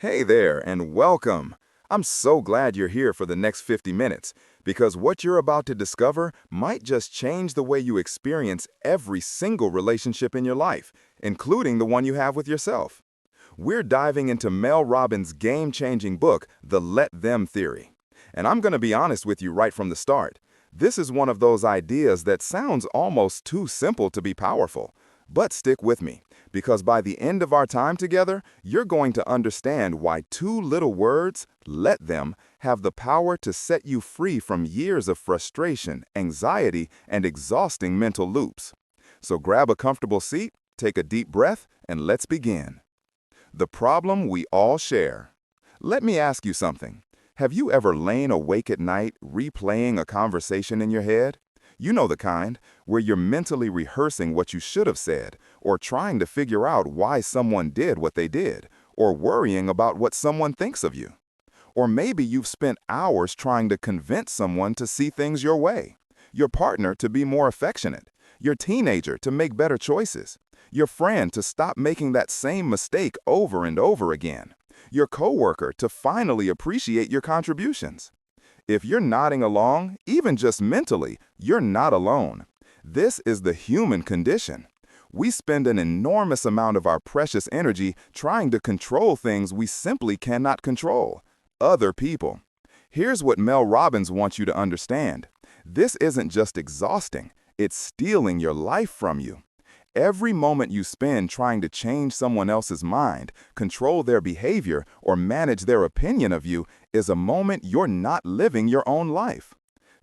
Hey there, and welcome. I'm so glad you're here for the next 50 minutes, because what you're about to discover might just change the way you experience every single relationship in your life, including the one you have with yourself. We're diving into Mel Robbins' game-changing book, The Let Them Theory. And I'm going to be honest with you right from the start. This is one of those ideas that sounds almost too simple to be powerful. But stick with me, because by the end of our time together, you're going to understand why two little words, let them, have the power to set you free from years of frustration, anxiety, and exhausting mental loops. So grab a comfortable seat, take a deep breath, and let's begin. The problem we all share. Let me ask you something. Have you ever lain awake at night replaying a conversation in your head? You know the kind, where you're mentally rehearsing what you should have said, or trying to figure out why someone did what they did, or worrying about what someone thinks of you. Or maybe you've spent hours trying to convince someone to see things your way, your partner to be more affectionate, your teenager to make better choices, your friend to stop making that same mistake over and over again, your coworker to finally appreciate your contributions. If you're nodding along, even just mentally, you're not alone. This is the human condition. We spend an enormous amount of our precious energy trying to control things we simply cannot control. Other people. Here's what Mel Robbins wants you to understand. This isn't just exhausting, it's stealing your life from you. Every moment you spend trying to change someone else's mind, control their behavior, or manage their opinion of you is a moment you're not living your own life.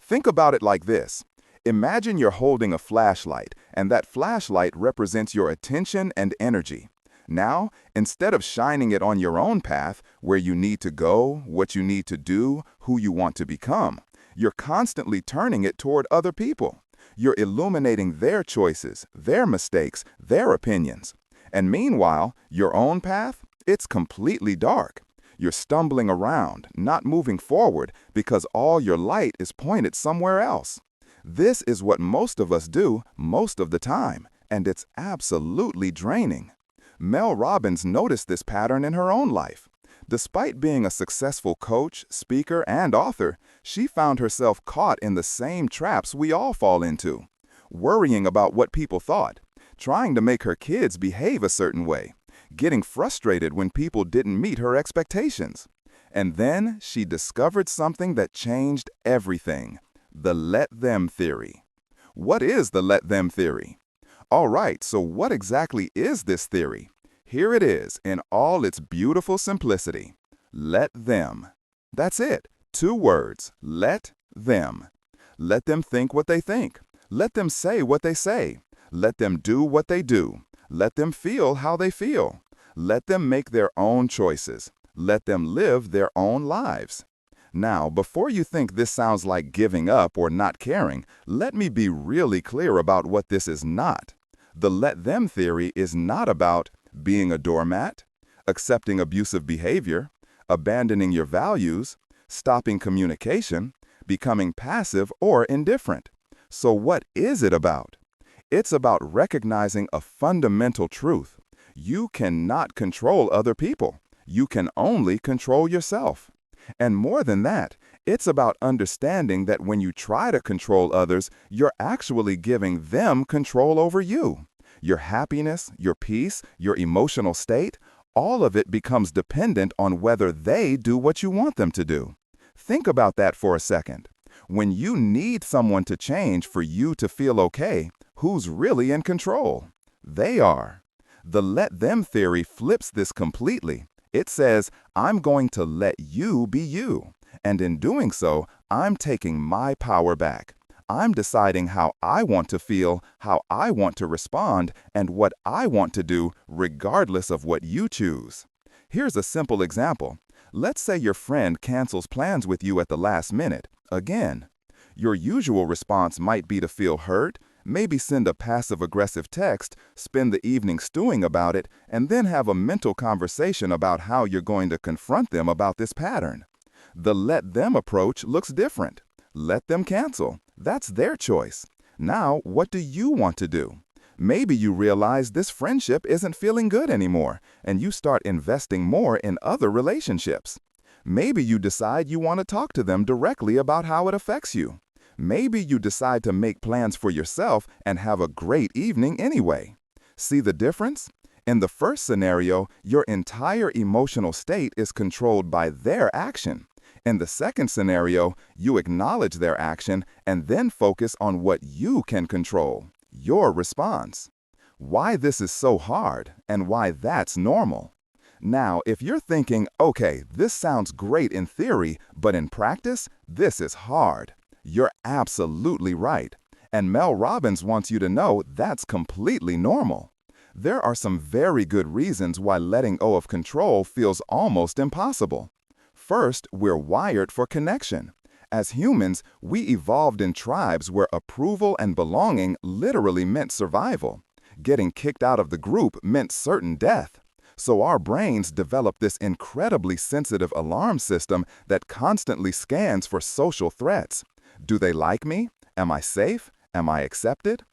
Think about it like this. Imagine you're holding a flashlight, and that flashlight represents your attention and energy. Now, instead of shining it on your own path, where you need to go, what you need to do, who you want to become, you're constantly turning it toward other people. You're illuminating their choices, their mistakes, their opinions. And meanwhile, your own path, it's completely dark. You're stumbling around, not moving forward, because all your light is pointed somewhere else. This is what most of us do most of the time, and it's absolutely draining. Mel Robbins noticed this pattern in her own life. Despite being a successful coach, speaker, and author, she found herself caught in the same traps we all fall into. Worrying about what people thought, trying to make her kids behave a certain way, getting frustrated when people didn't meet her expectations. And then she discovered something that changed everything: the let them theory. What is the let them theory? All right, so what exactly is this theory? Here it is in all its beautiful simplicity. Let them. That's it. Two words. Let them. Let them think what they think. Let them say what they say. Let them do what they do. Let them feel how they feel. Let them make their own choices. Let them live their own lives. Now, before you think this sounds like giving up or not caring, let me be really clear about what this is not. The let them theory is not about being a doormat, accepting abusive behavior, abandoning your values, stopping communication, becoming passive or indifferent. So what is it about? It's about recognizing a fundamental truth. You cannot control other people. You can only control yourself. And more than that, it's about understanding that when you try to control others, you're actually giving them control over you. Your happiness, your peace, your emotional state, all of it becomes dependent on whether they do what you want them to do. Think about that for a second. When you need someone to change for you to feel okay, who's really in control? They are. The let them theory flips this completely. It says, I'm going to let you be you. And in doing so, I'm taking my power back. I'm deciding how I want to feel, how I want to respond, and what I want to do regardless of what you choose. Here's a simple example. Let's say your friend cancels plans with you at the last minute, again. Your usual response might be to feel hurt, maybe send a passive-aggressive text, spend the evening stewing about it, and then have a mental conversation about how you're going to confront them about this pattern. The let them approach looks different. Let them cancel. That's their choice. Now, what do you want to do? Maybe you realize this friendship isn't feeling good anymore, and you start investing more in other relationships. Maybe you decide you want to talk to them directly about how it affects you. Maybe you decide to make plans for yourself and have a great evening anyway. See the difference? In the first scenario, your entire emotional state is controlled by their action. In the second scenario, you acknowledge their action and then focus on what you can control, your response. Why this is so hard and why that's normal. Now, if you're thinking, okay, this sounds great in theory, but in practice, this is hard, you're absolutely right. And Mel Robbins wants you to know that's completely normal. There are some very good reasons why letting go of control feels almost impossible. First, we're wired for connection. As humans, we evolved in tribes where approval and belonging literally meant survival. Getting kicked out of the group meant certain death. So our brains develop this incredibly sensitive alarm system that constantly scans for social threats. Do they like me? Am I safe? Am I accepted?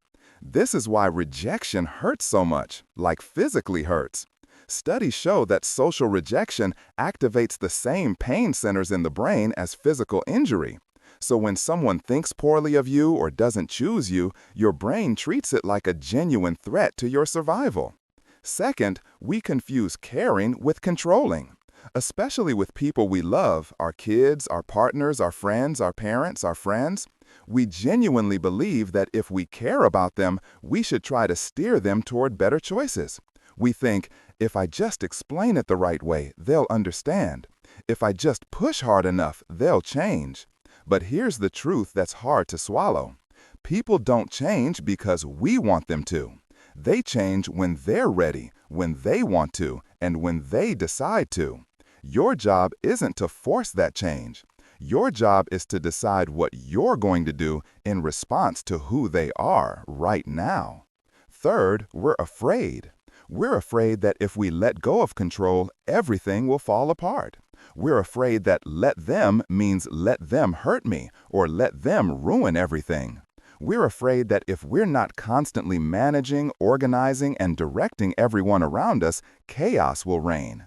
This is why rejection hurts so much, like physically hurts. Studies show that social rejection activates the same pain centers in the brain as physical injury. So when someone thinks poorly of you or doesn't choose you, your brain treats it like a genuine threat to your survival. Second, we confuse caring with controlling. Especially with people we love, our kids, our partners, our friends, our parents, our friends. We genuinely believe that if we care about them, we should try to steer them toward better choices. We think, if I just explain it the right way, they'll understand. If I just push hard enough, they'll change. But here's the truth that's hard to swallow. People don't change because we want them to. They change when they're ready, when they want to, and when they decide to. Your job isn't to force that change. Your job is to decide what you're going to do in response to who they are right now. Third, we're afraid. We're afraid that if we let go of control, everything will fall apart. We're afraid that let them means let them hurt me or let them ruin everything. We're afraid that if we're not constantly managing, organizing, and directing everyone around us, chaos will reign.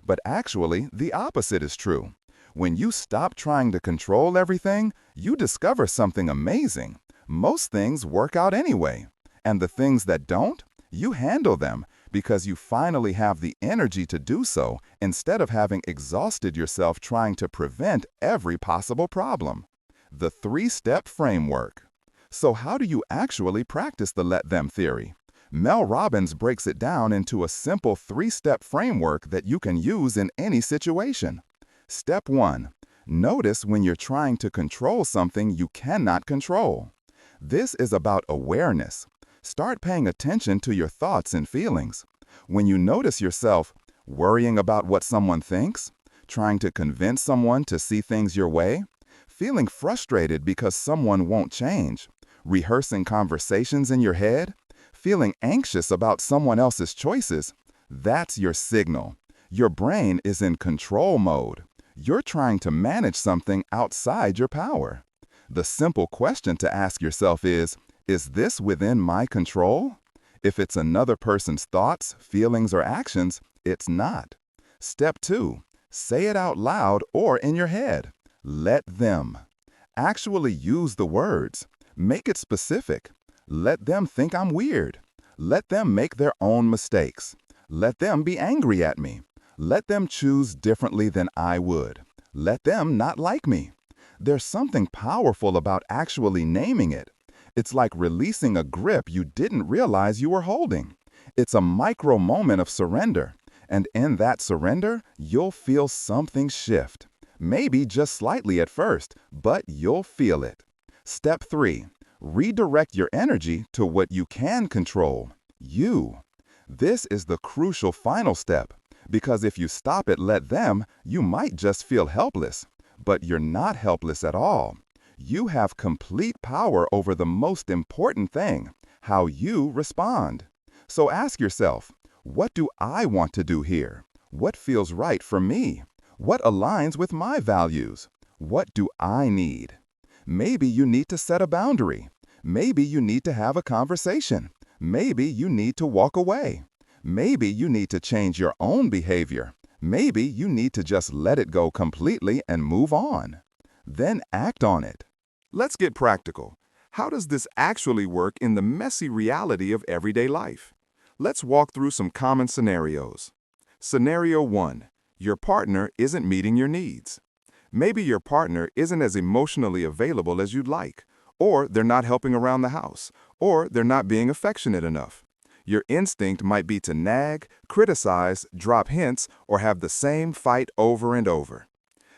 But actually, the opposite is true. When you stop trying to control everything, you discover something amazing. Most things work out anyway. And the things that don't, you handle them because you finally have the energy to do so instead of having exhausted yourself trying to prevent every possible problem. The three-step framework. So how do you actually practice the let them theory? Mel Robbins breaks it down into a simple three-step framework that you can use in any situation. Step 1. Notice when you're trying to control something you cannot control. This is about awareness. Start paying attention to your thoughts and feelings. When you notice yourself worrying about what someone thinks, trying to convince someone to see things your way, feeling frustrated because someone won't change, rehearsing conversations in your head, feeling anxious about someone else's choices, that's your signal. Your brain is in control mode. You're trying to manage something outside your power. The simple question to ask yourself is this within my control? If it's another person's thoughts, feelings, or actions, it's not. Step 2. Say it out loud or in your head. Let them. Actually use the words. Make it specific. Let them think I'm weird. Let them make their own mistakes. Let them be angry at me. Let them choose differently than I would. Let them not like me. There's something powerful about actually naming it. It's like releasing a grip you didn't realize you were holding. It's a micro moment of surrender. And in that surrender, you'll feel something shift. Maybe just slightly at first, but you'll feel it. Step 3. Redirect your energy to what you can control. You. This is the crucial final step. Because if you stop at let them, you might just feel helpless. But you're not helpless at all. You have complete power over the most important thing, how you respond. So ask yourself, what do I want to do here? What feels right for me? What aligns with my values? What do I need? Maybe you need to set a boundary. Maybe you need to have a conversation. Maybe you need to walk away. Maybe you need to change your own behavior. Maybe you need to just let it go completely and move on. Then act on it. Let's get practical. How does this actually work in the messy reality of everyday life? Let's walk through some common scenarios. Scenario 1. Your partner isn't meeting your needs. Maybe your partner isn't as emotionally available as you'd like, or they're not helping around the house, or they're not being affectionate enough. Your instinct might be to nag, criticize, drop hints, or have the same fight over and over.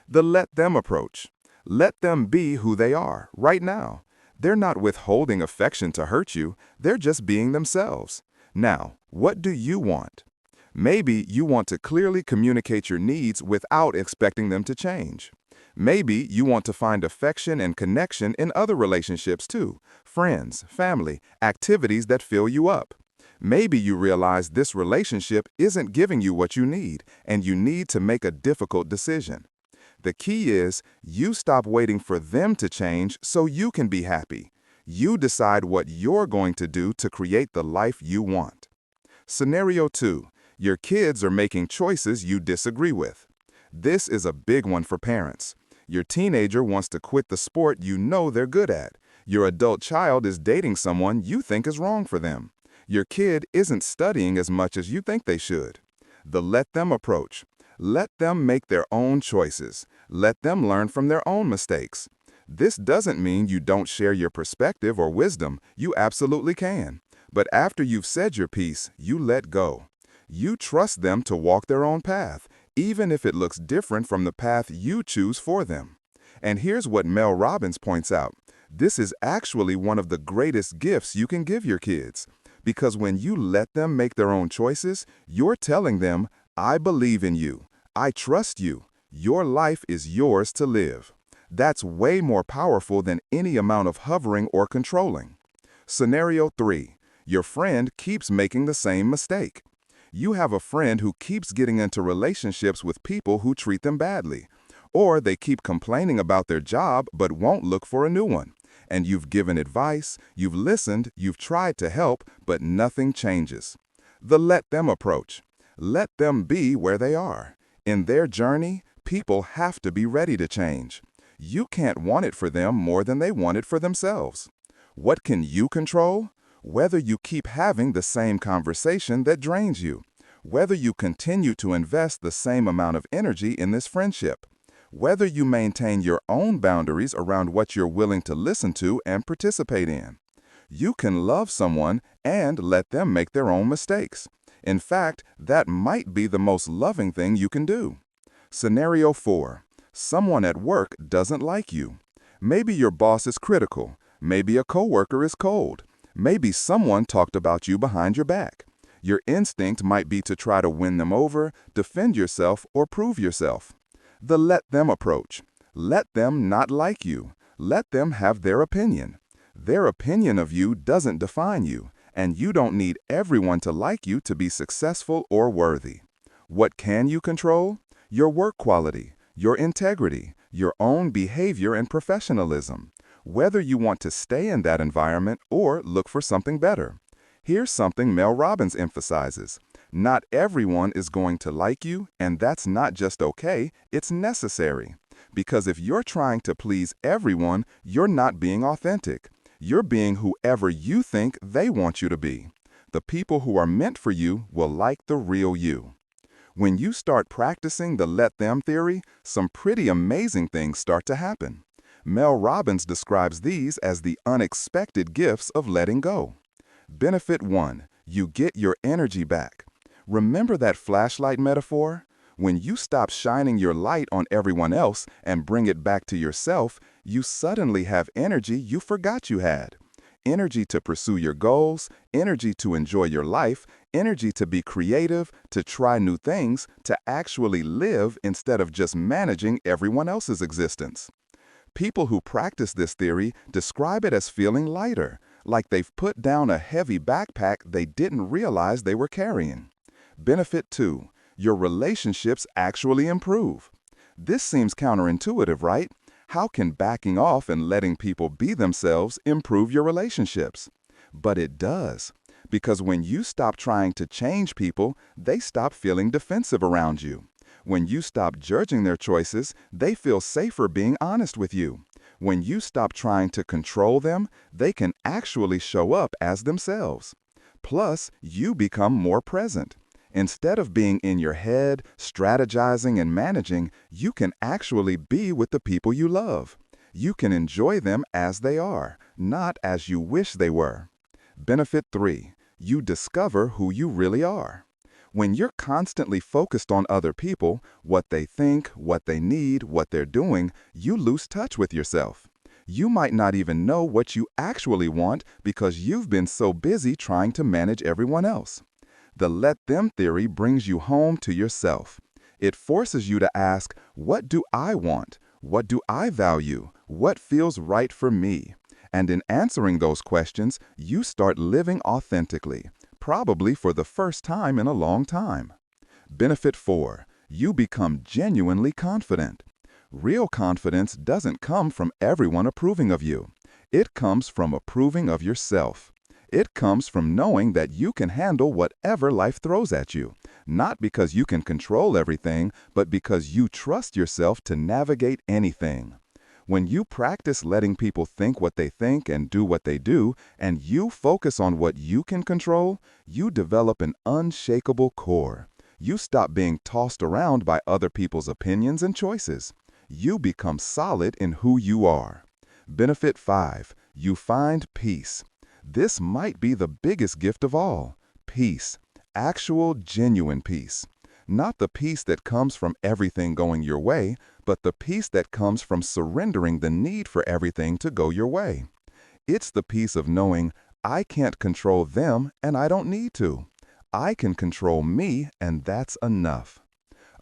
The let them approach. Let them be who they are, right now. They're not withholding affection to hurt you, they're just being themselves. Now, what do you want? Maybe you want to clearly communicate your needs without expecting them to change. Maybe you want to find affection and connection in other relationships too, friends, family, activities that fill you up. Maybe you realize this relationship isn't giving you what you need, and you need to make a difficult decision. The key is you stop waiting for them to change so you can be happy. You decide what you're going to do to create the life you want. Scenario 2. Your kids are making choices you disagree with. This is a big one for parents. Your teenager wants to quit the sport you know they're good at. Your adult child is dating someone you think is wrong for them. Your kid isn't studying as much as you think they should. The let them approach. Let them make their own choices. Let them learn from their own mistakes. This doesn't mean you don't share your perspective or wisdom. You absolutely can. But after you've said your piece, you let go. You trust them to walk their own path, even if it looks different from the path you choose for them. And here's what Mel Robbins points out. This is actually one of the greatest gifts you can give your kids. Because when you let them make their own choices, you're telling them, I believe in you. I trust you. Your life is yours to live. That's way more powerful than any amount of hovering or controlling. Scenario 3. Your friend keeps making the same mistake. You have a friend who keeps getting into relationships with people who treat them badly. Or they keep complaining about their job but won't look for a new one. And you've given advice, you've listened, you've tried to help, but nothing changes. The let them approach. Let them be where they are. In their journey, people have to be ready to change. You can't want it for them more than they want it for themselves. What can you control? Whether you keep having the same conversation that drains you. Whether you continue to invest the same amount of energy in this friendship. Whether you maintain your own boundaries around what you're willing to listen to and participate in. You can love someone and let them make their own mistakes. In fact, that might be the most loving thing you can do. Scenario 4. Someone at work doesn't like you. Maybe your boss is critical. Maybe a coworker is cold. Maybe someone talked about you behind your back. Your instinct might be to try to win them over, defend yourself, or prove yourself. The let them approach. Let them not like you. Let them have their opinion. Their opinion of you doesn't define you, and you don't need everyone to like you to be successful or worthy. What can you control? Your work quality, your integrity, your own behavior and professionalism. Whether you want to stay in that environment or look for something better. Here's something Mel Robbins emphasizes. Not everyone is going to like you, and that's not just okay, it's necessary. Because if you're trying to please everyone, you're not being authentic. You're being whoever you think they want you to be. The people who are meant for you will like the real you. When you start practicing the let them theory, some pretty amazing things start to happen. Mel Robbins describes these as the unexpected gifts of letting go. Benefit 1. You get your energy back. Remember that flashlight metaphor? When you stop shining your light on everyone else and bring it back to yourself, you suddenly have energy you forgot you had. Energy to pursue your goals, energy to enjoy your life, energy to be creative, to try new things, to actually live instead of just managing everyone else's existence. People who practice this theory describe it as feeling lighter, like they've put down a heavy backpack they didn't realize they were carrying. Benefit 2. Your relationships actually improve. This seems counterintuitive, right? How can backing off and letting people be themselves improve your relationships? But it does. Because when you stop trying to change people, they stop feeling defensive around you. When you stop judging their choices, they feel safer being honest with you. When you stop trying to control them, they can actually show up as themselves. Plus, you become more present. Instead of being in your head, strategizing and managing, you can actually be with the people you love. You can enjoy them as they are, not as you wish they were. Benefit 3. You discover who you really are. When you're constantly focused on other people, what they think, what they need, what they're doing, you lose touch with yourself. You might not even know what you actually want because you've been so busy trying to manage everyone else. The let them theory brings you home to yourself. It forces you to ask, what do I want? What do I value? What feels right for me? And in answering those questions, you start living authentically, probably for the first time in a long time. Benefit 4. You become genuinely confident. Real confidence doesn't come from everyone approving of you. It comes from approving of yourself. It comes from knowing that you can handle whatever life throws at you, not because you can control everything, but because you trust yourself to navigate anything. When you practice letting people think what they think and do what they do, and you focus on what you can control, you develop an unshakable core. You stop being tossed around by other people's opinions and choices. You become solid in who you are. Benefit 5. You find peace. This might be the biggest gift of all. Peace. Actual, genuine peace. Not the peace that comes from everything going your way, but the peace that comes from surrendering the need for everything to go your way. It's the peace of knowing, I can't control them and I don't need to. I can control me and that's enough.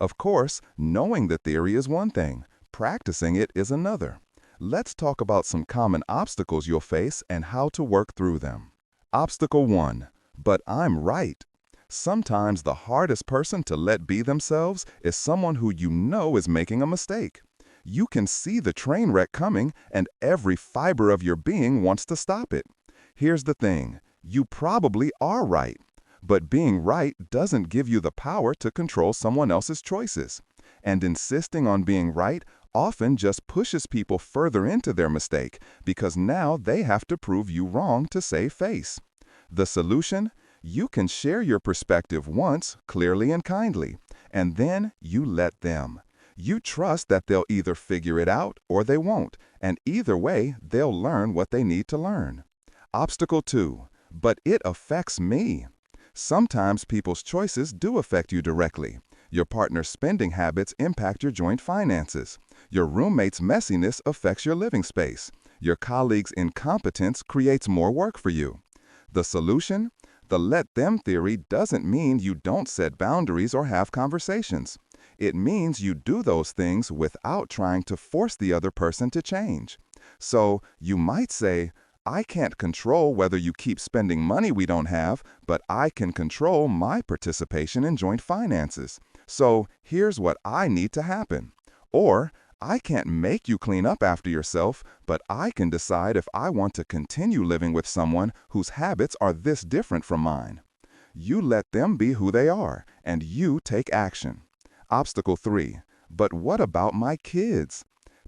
Of course, knowing the theory is one thing. Practicing it is another. Let's talk about some common obstacles you'll face and how to work through them. Obstacle 1. But I'm right. Sometimes the hardest person to let be themselves is someone who you know is making a mistake. You can see the train wreck coming and every fiber of your being wants to stop it. Here's the thing, you probably are right, but being right doesn't give you the power to control someone else's choices. And insisting on being right often just pushes people further into their mistake because now they have to prove you wrong to save face. The solution? You can share your perspective once, clearly and kindly, and then you let them. You trust that they'll either figure it out or they won't, and either way, they'll learn what they need to learn. Obstacle 2. But it affects me. Sometimes people's choices do affect you directly. Your partner's spending habits impact your joint finances. Your roommate's messiness affects your living space. Your colleague's incompetence creates more work for you. The solution? The let them theory doesn't mean you don't set boundaries or have conversations. It means you do those things without trying to force the other person to change. So you might say, I can't control whether you keep spending money we don't have, but I can control my participation in joint finances. So here's what I need to happen. Or, I can't make you clean up after yourself, but I can decide if I want to continue living with someone whose habits are this different from mine. You let them be who they are, and you take action. Obstacle 3. But what about my kids?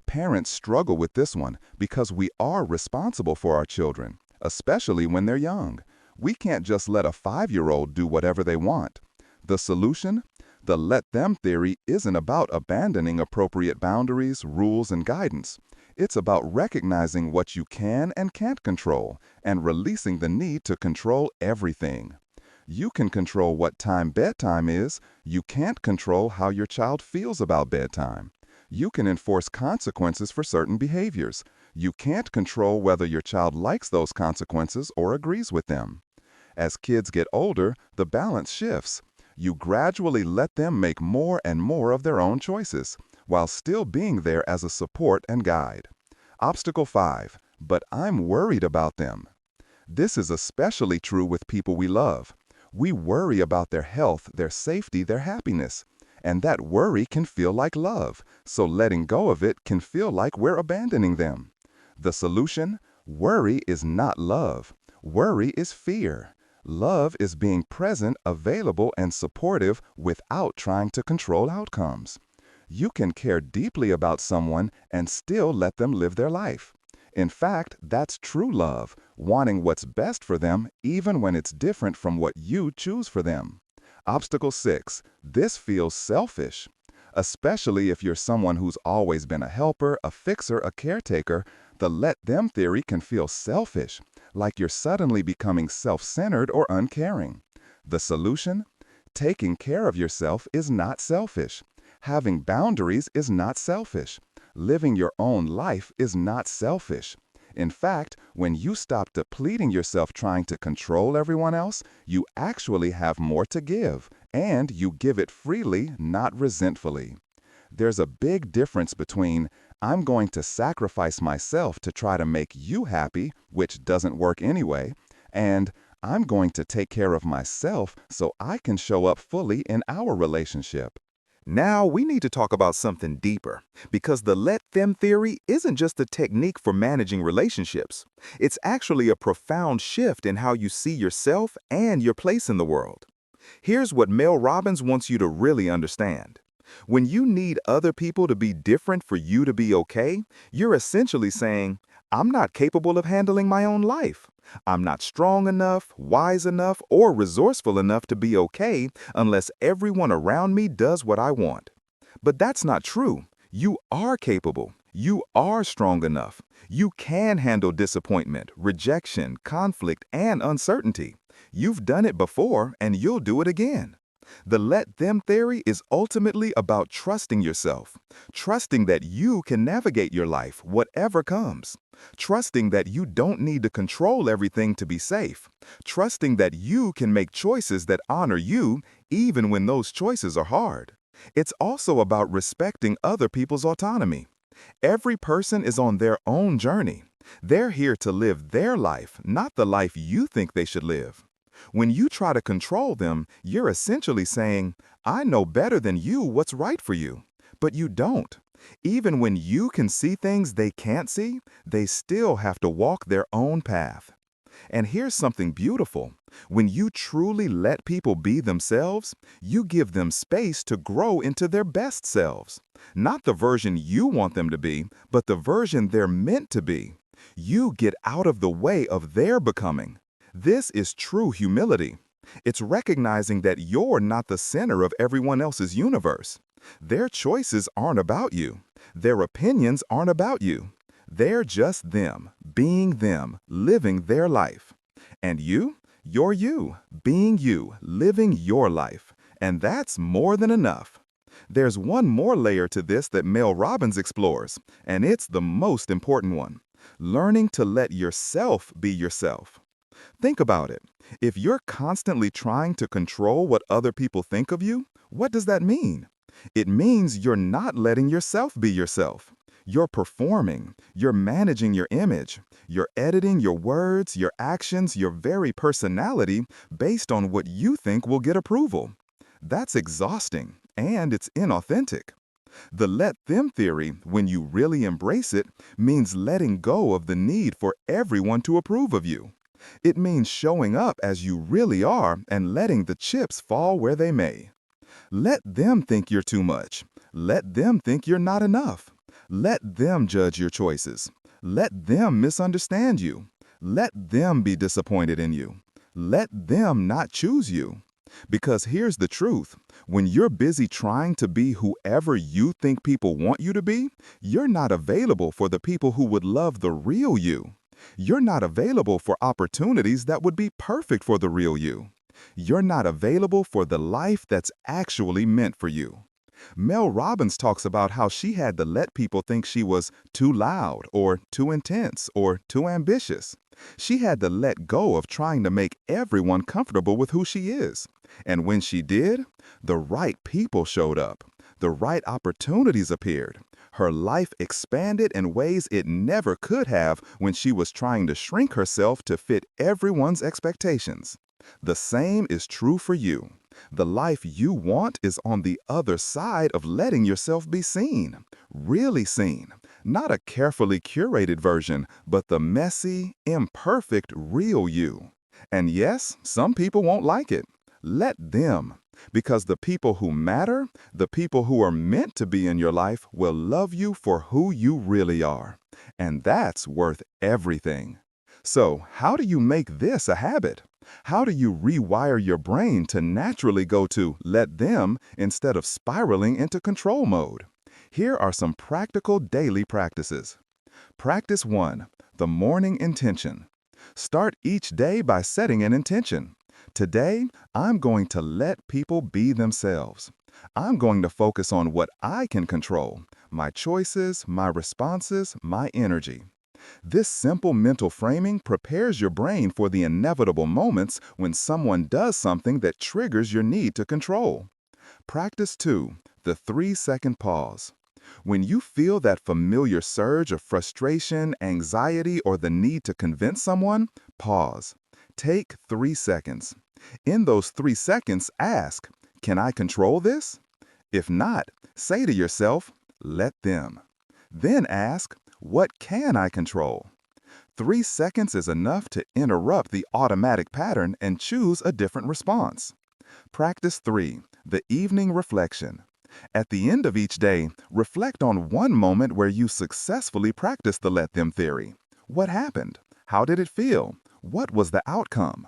Parents struggle with this one because we are responsible for our children, especially when they're young. We can't just let a 5-year-old do whatever they want. The solution? The let them theory isn't about abandoning appropriate boundaries, rules, and guidance. It's about recognizing what you can and can't control and releasing the need to control everything. You can control what time bedtime is. You can't control how your child feels about bedtime. You can enforce consequences for certain behaviors. You can't control whether your child likes those consequences or agrees with them. As kids get older, the balance shifts. You gradually let them make more and more of their own choices, while still being there as a support and guide. Obstacle 5. But I'm worried about them. This is especially true with people we love. We worry about their health, their safety, their happiness. And that worry can feel like love, so letting go of it can feel like we're abandoning them. The solution? Worry is not love. Worry is fear. Love is being present, available, and supportive without trying to control outcomes. You can care deeply about someone and still let them live their life. In fact, that's true love, wanting what's best for them even when it's different from what you choose for them. Obstacle 6. This feels selfish. Especially if you're someone who's always been a helper, a fixer, a caretaker, the let them theory can feel selfish, like you're suddenly becoming self-centered or uncaring. The solution? Taking care of yourself is not selfish. Having boundaries is not selfish. Living your own life is not selfish. In fact, when you stop depleting yourself trying to control everyone else, you actually have more to give, and you give it freely, not resentfully. There's a big difference between I'm going to sacrifice myself to try to make you happy, which doesn't work anyway, and I'm going to take care of myself so I can show up fully in our relationship. Now we need to talk about something deeper, because the let them theory isn't just a technique for managing relationships. It's actually a profound shift in how you see yourself and your place in the world. Here's what Mel Robbins wants you to really understand. When you need other people to be different for you to be okay, you're essentially saying, I'm not capable of handling my own life. I'm not strong enough, wise enough, or resourceful enough to be okay unless everyone around me does what I want. But that's not true. You are capable. You are strong enough. You can handle disappointment, rejection, conflict, and uncertainty. You've done it before, and you'll do it again. The let them theory is ultimately about trusting yourself, trusting that you can navigate your life, whatever comes, trusting that you don't need to control everything to be safe, trusting that you can make choices that honor you even when those choices are hard. It's also about respecting other people's autonomy. Every person is on their own journey. They're here to live their life, not the life you think they should live. When you try to control them, you're essentially saying, I know better than you what's right for you. But you don't. Even when you can see things they can't see, they still have to walk their own path. And here's something beautiful. When you truly let people be themselves, you give them space to grow into their best selves. Not the version you want them to be, but the version they're meant to be. You get out of the way of their becoming. This is true humility. It's recognizing that you're not the center of everyone else's universe. Their choices aren't about you. Their opinions aren't about you. They're just them, being them, living their life. And you're you, being you, living your life. And that's more than enough. There's one more layer to this that Mel Robbins explores, and it's the most important one. Learning to let yourself be yourself. Think about it. If you're constantly trying to control what other people think of you, what does that mean? It means you're not letting yourself be yourself. You're performing, you're managing your image, you're editing your words, your actions, your very personality based on what you think will get approval. That's exhausting, and it's inauthentic. The let them theory, when you really embrace it, means letting go of the need for everyone to approve of you. It means showing up as you really are and letting the chips fall where they may. Let them think you're too much. Let them think you're not enough. Let them judge your choices. Let them misunderstand you. Let them be disappointed in you. Let them not choose you. Because here's the truth. When you're busy trying to be whoever you think people want you to be, you're not available for the people who would love the real you. You're not available for opportunities that would be perfect for the real you. You're not available for the life that's actually meant for you. Mel Robbins talks about how she had to let people think she was too loud or too intense or too ambitious. She had to let go of trying to make everyone comfortable with who she is. And when she did, the right people showed up. The right opportunities appeared. Her life expanded in ways it never could have when she was trying to shrink herself to fit everyone's expectations. The same is true for you. The life you want is on the other side of letting yourself be seen, really seen. Not a carefully curated version, but the messy, imperfect, real you. And yes, some people won't like it. Let them. Because the people who matter, the people who are meant to be in your life, will love you for who you really are. And that's worth everything. So, how do you make this a habit? How do you rewire your brain to naturally go to let them instead of spiraling into control mode? Here are some practical daily practices. Practice 1. The morning intention. Start each day by setting an intention. Today, I'm going to let people be themselves. I'm going to focus on what I can control, my choices, my responses, my energy. This simple mental framing prepares your brain for the inevitable moments when someone does something that triggers your need to control. Practice 2. The 3-second pause. When you feel that familiar surge of frustration, anxiety, or the need to convince someone, pause. Take 3 seconds. In those 3 seconds, ask, can I control this? If not, say to yourself, let them. Then ask, what can I control? 3 seconds is enough to interrupt the automatic pattern and choose a different response. Practice 3. The evening reflection. At the end of each day, reflect on one moment where you successfully practiced the let them theory. What happened? How did it feel? What was the outcome?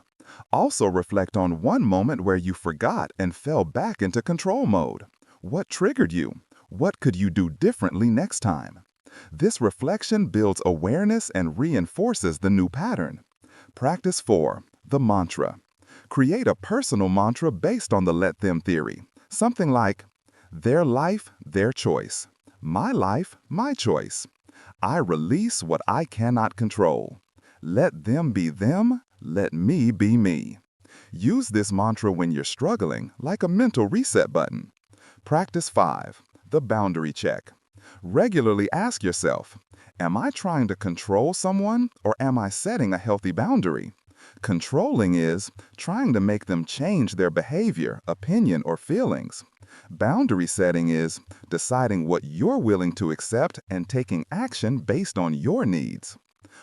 Also reflect on one moment where you forgot and fell back into control mode. What triggered you? What could you do differently next time? This reflection builds awareness and reinforces the new pattern. Practice 4. The mantra. Create a personal mantra based on the let them theory. Something like, their life, their choice. My life, my choice. I release what I cannot control. Let them be them, let me be me. Use this mantra when you're struggling, like a mental reset button. Practice 5. The boundary check. Regularly ask yourself, am I trying to control someone or am I setting a healthy boundary? Controlling is trying to make them change their behavior, opinion, or feelings. Boundary setting is deciding what you're willing to accept and taking action based on your needs.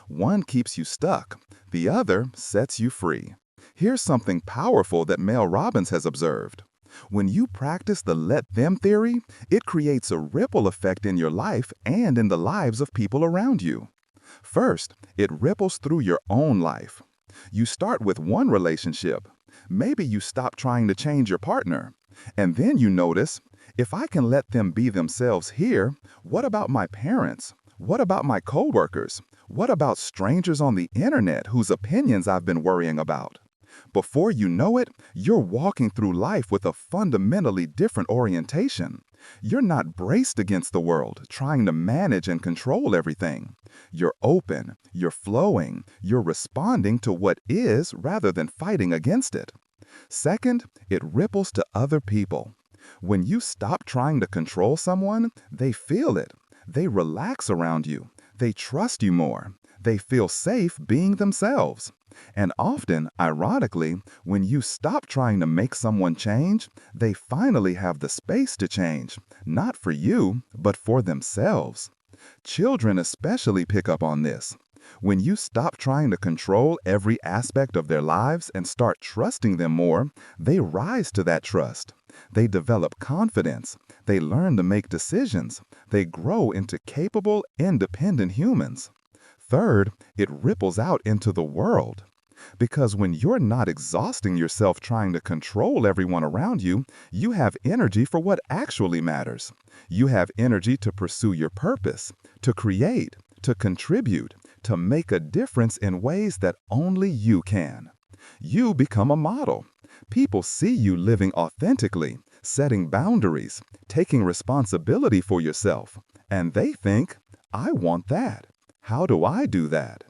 One keeps you stuck, the other sets you free. Here's something powerful that Mel Robbins has observed. When you practice the let them theory, it creates a ripple effect in your life and in the lives of people around you. First, it ripples through your own life. You start with one relationship. Maybe you stop trying to change your partner. And then you notice, if I can let them be themselves here, what about my parents? What about my coworkers? What about strangers on the internet whose opinions I've been worrying about? Before you know it, you're walking through life with a fundamentally different orientation. You're not braced against the world, trying to manage and control everything. You're open, you're flowing, you're responding to what is rather than fighting against it. Second, it ripples to other people. When you stop trying to control someone, they feel it. They relax around you. They trust you more. They feel safe being themselves. And often, ironically, when you stop trying to make someone change, they finally have the space to change, not for you, but for themselves. Children especially pick up on this. When you stop trying to control every aspect of their lives and start trusting them more, they rise to that trust. They develop confidence. They learn to make decisions. They grow into capable, independent humans. Third, it ripples out into the world. Because when you're not exhausting yourself trying to control everyone around you, you have energy for what actually matters. You have energy to pursue your purpose, to create, to contribute, to make a difference in ways that only you can. You become a model. People see you living authentically, setting boundaries, taking responsibility for yourself, and they think, I want that. How do I do that?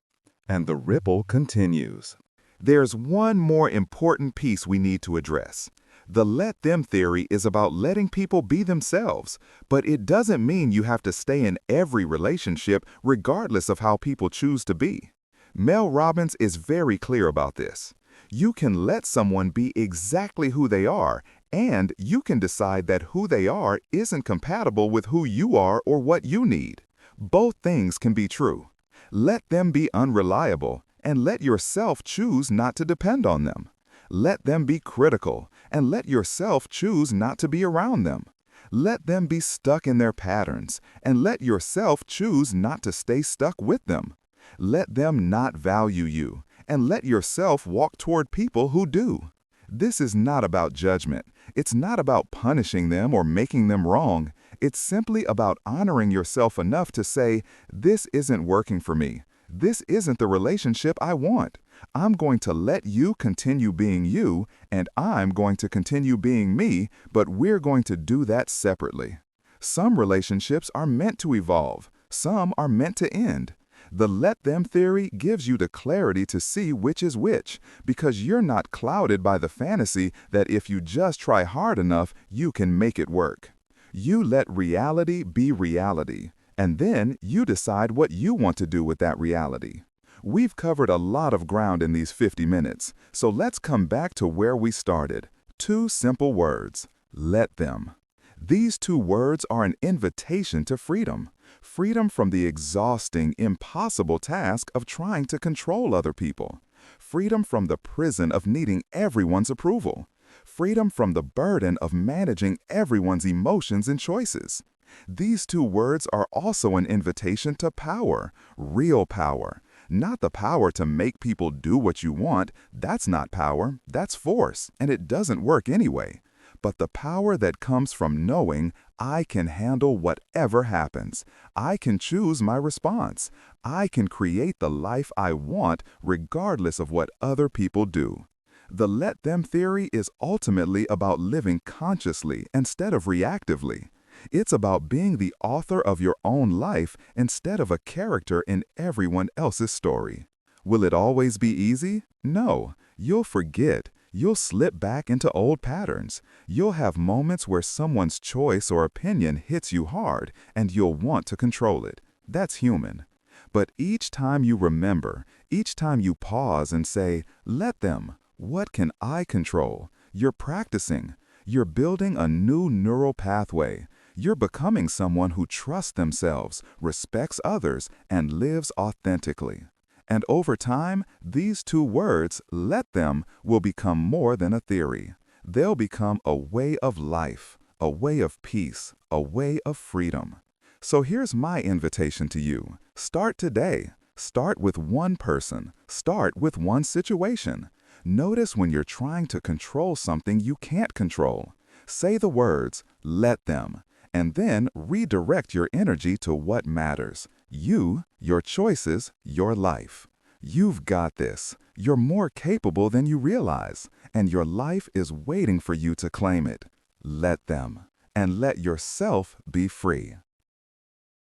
And the ripple continues. There's one more important piece we need to address. The let them theory is about letting people be themselves, but it doesn't mean you have to stay in every relationship regardless of how people choose to be. Mel Robbins is very clear about this. You can let someone be exactly who they are, and you can decide that who they are isn't compatible with who you are or what you need. Both things can be true. Let them be unreliable, and let yourself choose not to depend on them. Let them be critical, and let yourself choose not to be around them. Let them be stuck in their patterns, and let yourself choose not to stay stuck with them. Let them not value you, and let yourself walk toward people who do. This is not about judgment. It's not about punishing them or making them wrong. It's simply about honoring yourself enough to say, this isn't working for me. This isn't the relationship I want. I'm going to let you continue being you, and I'm going to continue being me, but we're going to do that separately. Some relationships are meant to evolve. Some are meant to end. The let them theory gives you the clarity to see which is which, because you're not clouded by the fantasy that if you just try hard enough, you can make it work. You let reality be reality, and then you decide what you want to do with that reality. We've covered a lot of ground in these 50 minutes, so let's come back to where we started. 2 simple words: let them. These 2 words are an invitation to freedom. Freedom from the exhausting, impossible task of trying to control other people. Freedom from the prison of needing everyone's approval. Freedom from the burden of managing everyone's emotions and choices. These 2 words are also an invitation to power, real power. Not the power to make people do what you want. That's not power, that's force, and it doesn't work anyway. But the power that comes from knowing I can handle whatever happens. I can choose my response. I can create the life I want regardless of what other people do. The let them theory is ultimately about living consciously instead of reactively. It's about being the author of your own life instead of a character in everyone else's story. Will it always be easy? No. You'll forget. You'll slip back into old patterns. You'll have moments where someone's choice or opinion hits you hard, and you'll want to control it. That's human. But each time you remember, each time you pause and say, let them, what can I control? You're practicing. You're building a new neural pathway. You're becoming someone who trusts themselves, respects others, and lives authentically. And over time, these 2 words, let them, will become more than a theory. They'll become a way of life, a way of peace, a way of freedom. So here's my invitation to you. Start today. Start with one person. Start with one situation. Notice when you're trying to control something you can't control. Say the words, let them, and then redirect your energy to what matters. You, your choices, your life. You've got this. You're more capable than you realize, and your life is waiting for you to claim it. Let them, and let yourself be free.